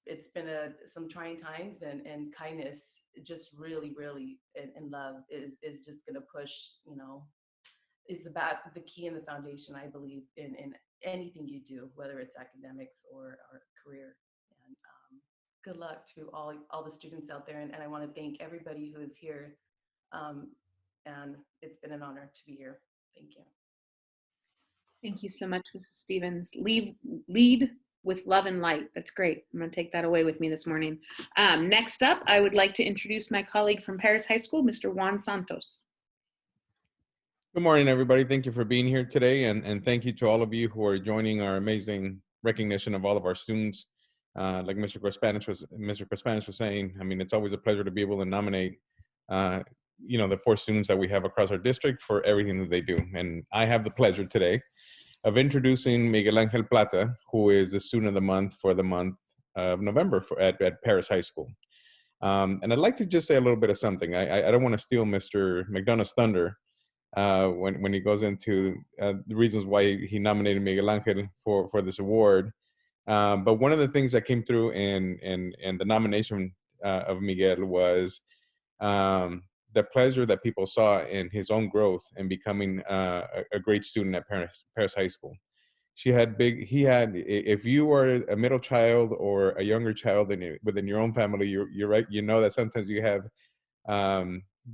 It's been some trying times, and kindness, just really and love is just going to push, you know, is the key and the foundation, I believe, in anything you do, whether it's academics or career. And good luck to all the students out there. And I want to thank everybody who is here. And it's been an honor to be here. Thank you. Thank you so much, Mrs. Stevens. Lead with love and light. That's great. I'm going to take that away with me this morning. Next up, I would like to introduce my colleague from Paris High School, Mr. Juan Santos. Good morning, everybody. Thank you for being here today, and thank you to all of you who are joining our amazing recognition of all of our students. Like Mr. Crespanis was saying, I mean, it's always a pleasure to be able to nominate, you know, the 4 students that we have across our district for everything that they do. And I have the pleasure today of introducing Miguel Plata, who is the student of the month for the month of November at Paris High School. And I'd like to just say a little bit of something. I don't want to steal Mr. McDonough's thunder when he goes into the reasons why he nominated Miguel Angel for this award. But one of the things that came through in the nomination of Miguel was the pleasure that people saw in his own growth and becoming a great student at Paris High School. If you are a middle child or a younger child within your own family, you're right, you know that sometimes you have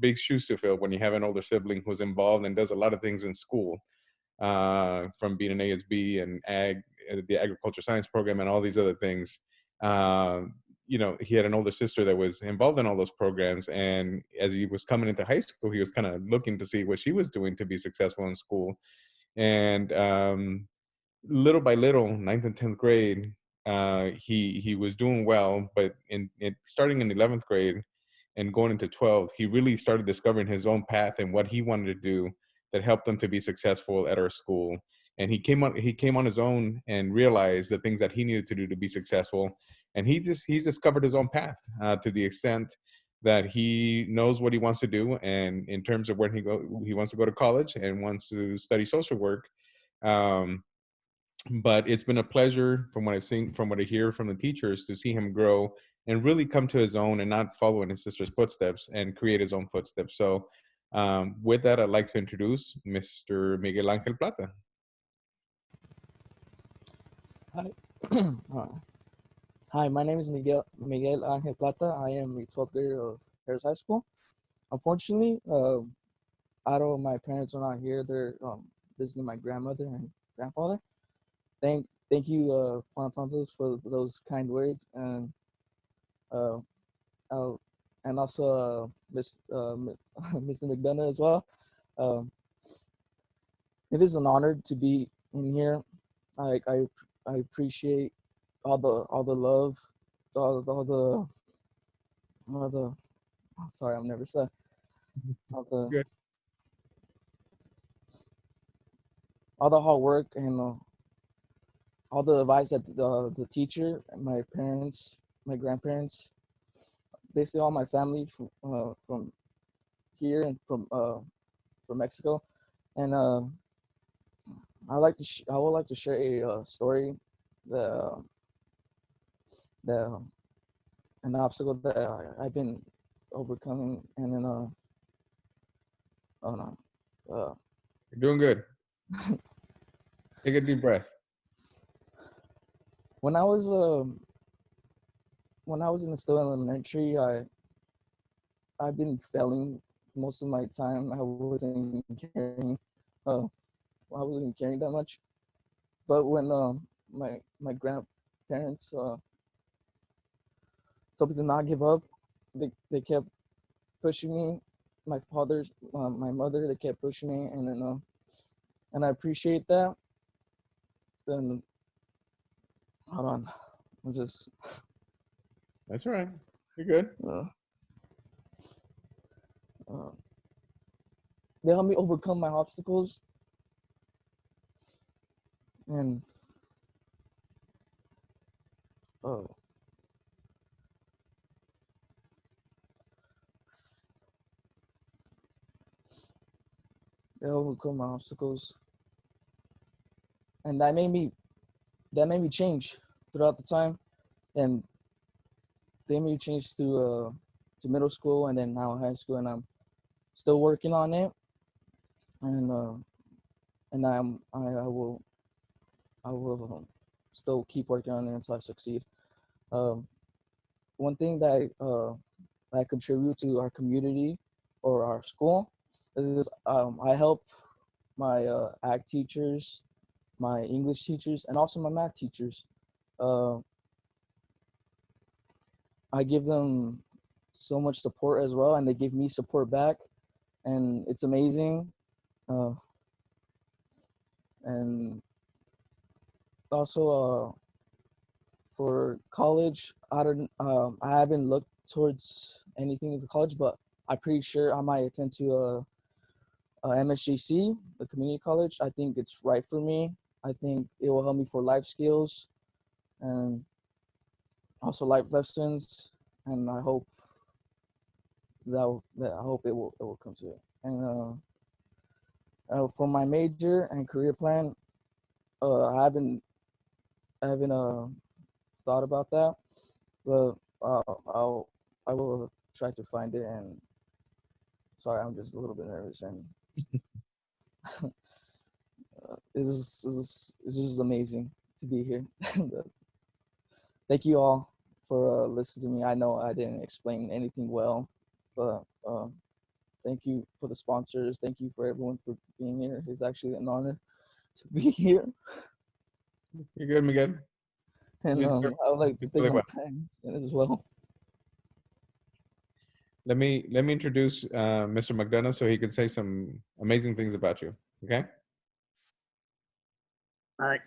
big shoes to fill when you have an older sibling who's involved and does a lot of things in school, from being an ASB and the agriculture science program and all these other things. You know, he had an older sister that was involved in all those programs, and as he was coming into high school, he was kind of looking to see what she was doing to be successful in school. And little by little, 9th and 10th grade, he was doing well, but starting in 11th grade and going into 12th, he really started discovering his own path and what he wanted to do that helped him to be successful at our school. And he came on his own and realized the things that he needed to do to be successful. And he's discovered his own path to the extent that he knows what he wants to do. And in terms of when he wants to go to college and wants to study social work. But it's been a pleasure, from what I've seen, from what I hear from the teachers, to see him grow and really come to his own and not follow in his sister's footsteps and create his own footsteps. So with that, I'd like to introduce Mr. Miguel Angel Plata. Hi. Hi, my name is Miguel Angel Plata. I am a 12th grader of Paris High School. Unfortunately, my parents are not here. They're visiting my grandmother and grandfather. Thank you, Juan Santos, for those kind words, and also Mr. McDonough as well. It is an honor to be in here. I appreciate all the love, all the sorry, I'm nervous. all the hard work and all the advice that the teacher, my parents, my grandparents, basically all my family from here and from Mexico, and I would like to share a story that that an obstacle that I've been overcoming, and then oh no, You're doing good. Take a deep breath. when I was still in elementary, I've been failing most of my time. I wasn't carrying that much. But when my grandparents told me to not give up, they kept pushing me. My mother, they kept pushing me, and then and I appreciate that. Then hold on, I'm just. That's all right. You're good. They help me overcome my obstacles, and they overcome my obstacles, and that made me change throughout the time, and they made me change to middle school, and then now high school, and I'm still working on it, and I will still keep working on it until I succeed. One thing that I contribute to our community or our school is I help my ag teachers, my English teachers, and also my math teachers. I give them so much support as well, and they give me support back, and it's amazing. And also for college, I haven't looked towards anything in college, but I'm pretty sure I might attend to MSJC, the community college. I think it's right for me. I think it will help me for life skills and also life lessons, and I hope that it will come to it. And for my major and career plan, I haven't thought about that, but I will try to find it. And sorry, I'm just a little bit nervous, and this is amazing to be here. Thank you all for listening to me. I know I didn't explain anything well, but thank you for the sponsors. Thank you for everyone for being here. It's actually an honor to be here. You're good, Miguel. And I would like to thank my parents as well. Let me introduce Mr. McDonough so he can say some amazing things about you. Okay. All right.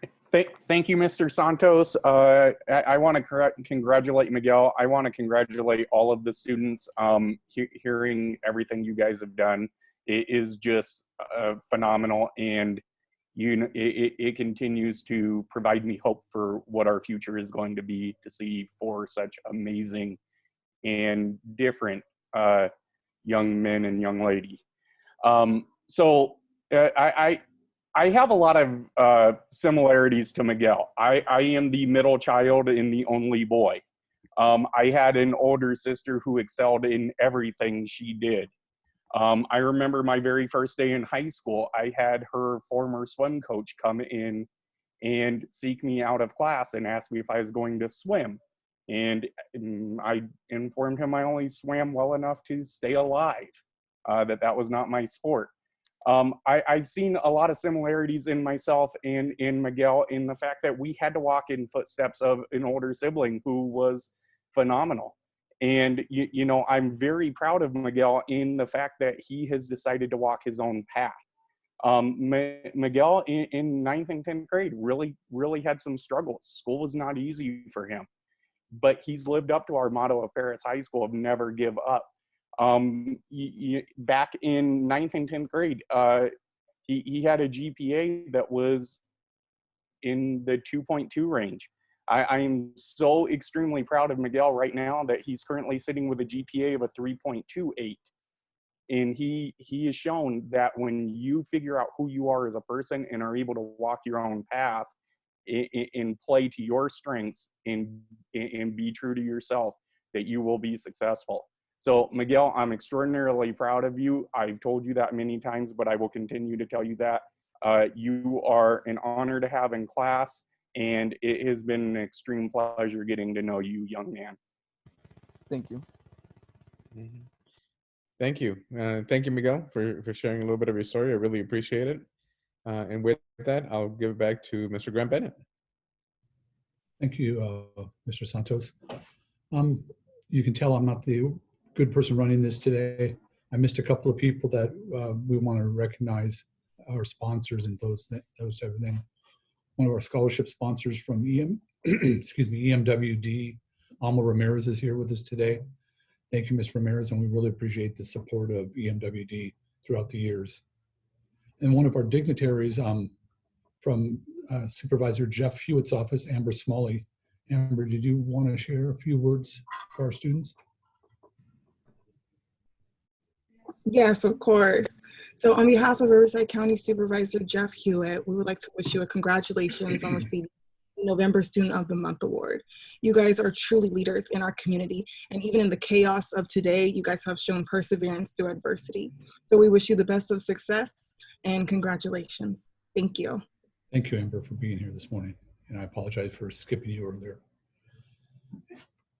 Thank you, Mr. Santos. I want to congratulate Miguel. I want to congratulate all of the students. Hearing everything you guys have done, it is just phenomenal, and it continues to provide me hope for what our future is going to be, to see four such amazing and different young men and young lady. So I have a lot of similarities to Miguel. I am the middle child and the only boy. I had an older sister who excelled in everything she did. I remember my very first day in high school, I had her former swim coach come in and seek me out of class and ask me if I was going to swim. And I informed him I only swam well enough to stay alive, that was not my sport. I've seen a lot of similarities in myself and in Miguel in the fact that we had to walk in footsteps of an older sibling who was phenomenal. And, you know, I'm very proud of Miguel in the fact that he has decided to walk his own path. Miguel in 9th and 10th grade really had some struggles. School was not easy for him, but he's lived up to our motto of Parrots High School of never give up. Back in 9th and 10th grade, he had a GPA that was in the 2.2 range. I am so extremely proud of Miguel right now that he's currently sitting with a GPA of a 3.28. And he has shown that when you figure out who you are as a person and are able to walk your own path and play to your strengths and be true to yourself, that you will be successful. So Miguel, I'm extraordinarily proud of you. I've told you that many times, but I will continue to tell you that. You are an honor to have in class, and it has been an extreme pleasure getting to know you, young man. Thank you. Mm-hmm. Thank you. Thank you, Miguel, for sharing a little bit of your story. I really appreciate it. And with that, I'll give it back to Mr. Grant Bennett. Thank you, Mr. Santos. You can tell I'm not the good person running this today. I missed a couple of people that we want to recognize, our sponsors and those type of things. One of our scholarship sponsors from EMWD, Alma Ramirez, is here with us today. Thank you, Ms. Ramirez, and we really appreciate the support of EMWD throughout the years. And one of our dignitaries from Supervisor Jeff Hewitt's office, Amber Smalley. Amber, did you want to share a few words for our students? Yes, of course. So on behalf of Riverside County Supervisor Jeff Hewitt, we would like to wish you a congratulations on receiving the November Student of the Month Award. You guys are truly leaders in our community, and even in the chaos of today, you guys have shown perseverance through adversity. So we wish you the best of success and congratulations. Thank you. Thank you, Amber, for being here this morning, and I apologize for skipping you earlier.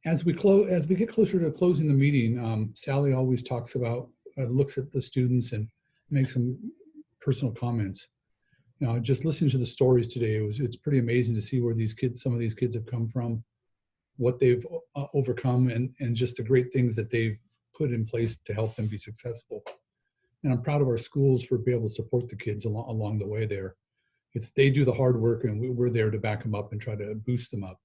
As we get closer to closing the meeting, Sally always talks about, looks at the students and makes some personal comments. You know, just listening to the stories today, it's pretty amazing to see where some of these kids have come from, what they've overcome, and just the great things that they've put in place to help them be successful. And I'm proud of our schools for being able to support the kids along the way there. They do the hard work, and we're there to back them up and try to boost them up.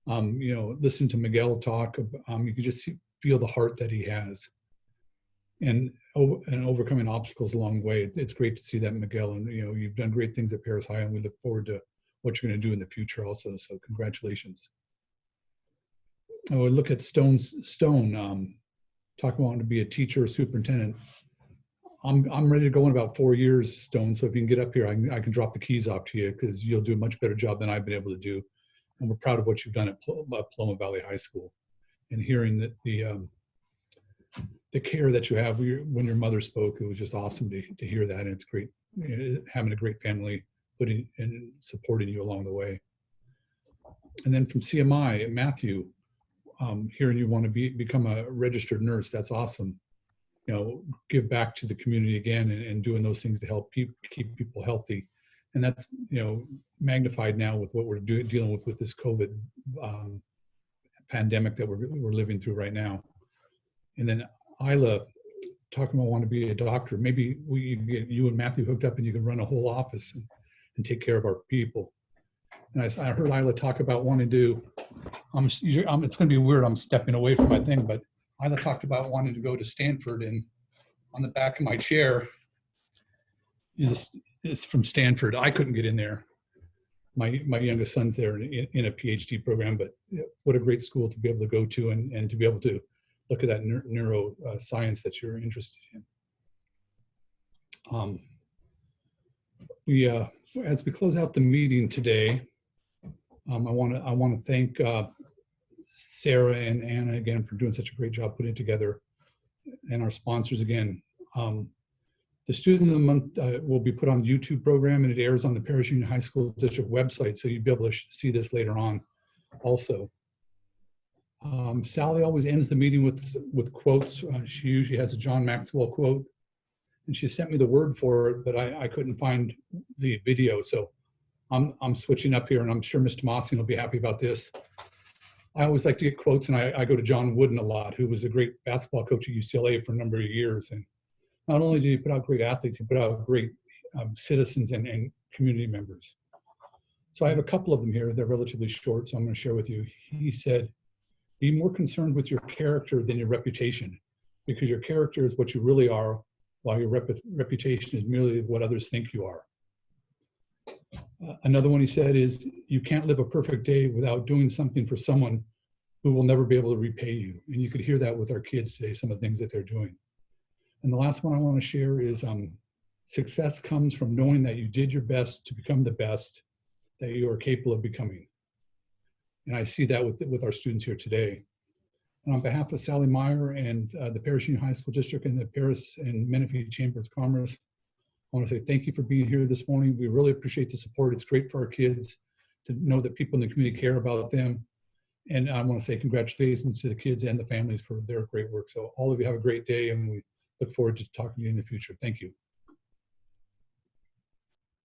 You know, listen to Miguel talk. You can just feel the heart that he has, and overcoming obstacles along the way. It's great to see that, Miguel. And you know, you've done great things at Paris High, and we look forward to what you're going to do in the future also. So congratulations. I would look at Stone, talking about wanting to be a teacher or superintendent. I'm ready to go in about 4 years, Stone. So if you can get up here, I can drop the keys off to you, because you'll do a much better job than I've been able to do. And we're proud of what you've done at Paloma Valley High School, and hearing that the care that you have when your mother spoke, it was just awesome to hear that. And it's great having a great family putting and supporting you along the way. And then from CMI, Matthew, hearing you want to become a registered nurse, that's awesome. You know, give back to the community again, and doing those things to help keep people healthy. And that's, you know, magnified now with what we're dealing with this COVID pandemic that we're living through right now. And then Isla, talking about wanting to be a doctor. Maybe we get you and Matthew hooked up, and you can run a whole office and take care of our people. And I heard Isla talk about wanting to, it's going to be weird, I'm stepping away from my thing, but Isla talked about wanting to go to Stanford, and on the back of my chair is from Stanford. I couldn't get in there. My youngest son's there in a PhD program, but what a great school to be able to go to, and to be able to look at that neuroscience that you're interested in. As we close out the meeting today, I want to thank Sarah and Anna again for doing such a great job putting it together, and our sponsors again. The Student of the Month will be put on the YouTube program, and it airs on the Paris Union High School District website, so you'll be able to see this later on also. Sally always ends the meeting with quotes. She usually has a John Maxwell quote, and she sent me the word for it, but I couldn't find the video, so I'm switching up here, and I'm sure Mr. Thomasian will be happy about this. I always like to get quotes, and I go to John Wooden a lot, who was a great basketball coach at UCLA for a number of years. And not only did he put out great athletes, he put out great citizens and community members. So I have a couple of them here. They're relatively short, so I'm going to share with you. He said, "Be more concerned with your character than your reputation. because your character is what you really are, while your reputation is merely what others think you are. Another one he said is, you can't live a perfect day without doing something for someone who will never be able to repay you. And you could hear that with our kids today, some of the things that they're doing. And the last one I want to share is success comes from knowing that you did your best to become the best that you are capable of becoming. And I see that with our students here today. And on behalf of Sally Meyer and the Paris Union High School District and the Paris and Menifee Chamber of Commerce, I want to say thank you for being here this morning. We really appreciate the support. It's great for our kids to know that people in the community care about them. And I want to say congratulations to the kids and the families for their great work. So all of you have a great day, and we look forward to talking to you in the future. Thank you.